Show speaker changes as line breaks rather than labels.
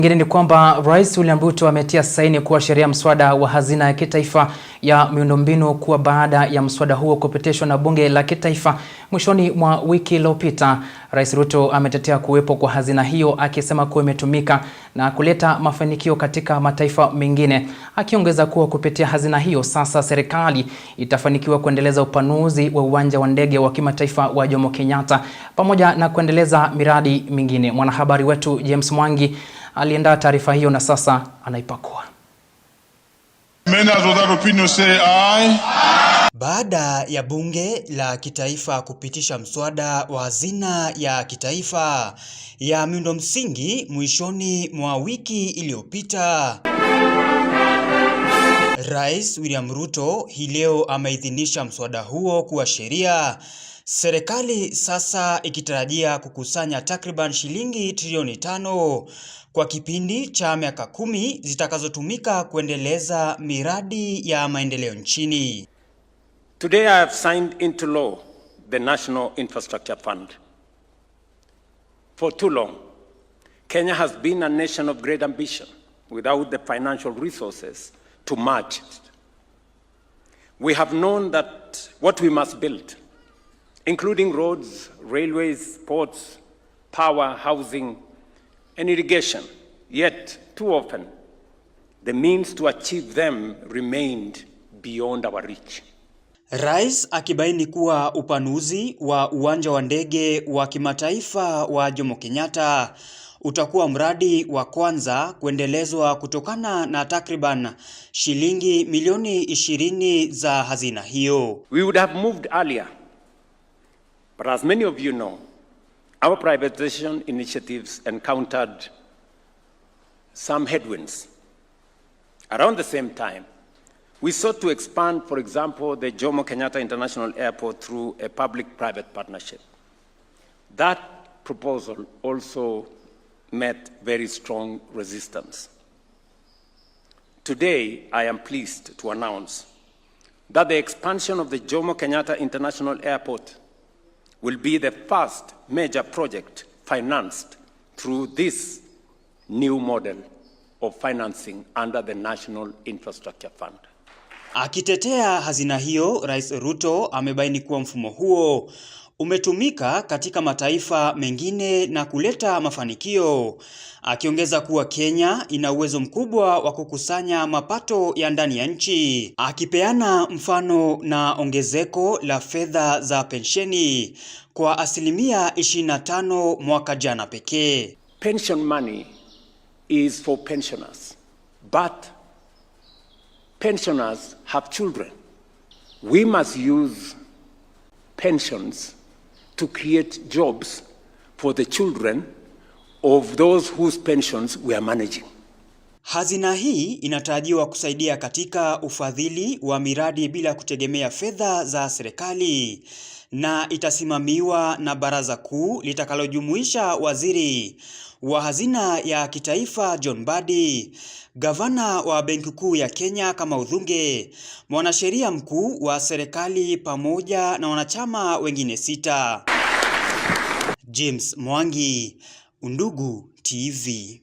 Ingine ni kwamba Rais William Ruto ametia saini kuwa sheria mswada wa hazina ya kitaifa ya miundombinu kuwa baada ya mswada huo kupitishwa na bunge la kitaifa mwishoni mwa wiki iliyopita. Rais Ruto ametetea kuwepo kwa hazina hiyo akisema kuwa imetumika na kuleta mafanikio katika mataifa mengine, akiongeza kuwa kupitia hazina hiyo sasa serikali itafanikiwa kuendeleza upanuzi wa uwanja wa ndege wa kimataifa wa Jomo Kenyatta pamoja na kuendeleza miradi mingine. Mwanahabari wetu James Mwangi aliandaa taarifa hiyo na sasa anaipakua.
Baada ya bunge la kitaifa kupitisha mswada wa hazina ya kitaifa ya miundo msingi mwishoni mwa wiki iliyopita, Rais William Ruto hii leo ameidhinisha mswada huo kuwa sheria, serikali sasa ikitarajia kukusanya takriban shilingi trilioni 5 kwa kipindi cha miaka 10 zitakazotumika kuendeleza miradi ya maendeleo nchini.
Today I have signed into law the National Infrastructure Fund. For too long, Kenya has been a nation of great ambition without the financial resources to match it. We have known that what we must build, including roads, railways, ports, power, housing, and irrigation, yet too often the means to achieve them remained beyond our reach.
Rais akibaini kuwa upanuzi wa uwanja wa ndege wa kimataifa wa Jomo Kenyatta utakuwa mradi wa kwanza kuendelezwa kutokana na takriban shilingi milioni 20 za hazina hiyo.
We would have moved earlier, but as many of you know, our privatization initiatives encountered some headwinds. Around the same time, we sought to expand, for example, the Jomo Kenyatta International Airport through a public-private partnership. That proposal also met very strong resistance. Today, I am pleased to announce that the expansion of the Jomo Kenyatta International Airport will be the first major project financed through this new model of financing under the National Infrastructure Fund.
Akitetea hazina hiyo, Rais Ruto amebaini kuwa mfumo huo umetumika katika mataifa mengine na kuleta mafanikio, akiongeza kuwa Kenya ina uwezo mkubwa wa kukusanya mapato ya ndani ya nchi, akipeana mfano na ongezeko la fedha za pensheni kwa asilimia 25 mwaka jana pekee.
Pension money is for pensioners, but pensioners have children. We must use pensions to create jobs for the children of those whose pensions we are managing.
Hazina hii inatarajiwa kusaidia katika ufadhili wa miradi bila kutegemea fedha za serikali, na itasimamiwa na baraza kuu litakalojumuisha waziri wa hazina ya kitaifa John Mbadi, gavana wa Benki Kuu ya Kenya Kamau Thunge, mwanasheria mkuu wa serikali pamoja na wanachama wengine 6. James Mwangi, Undugu TV.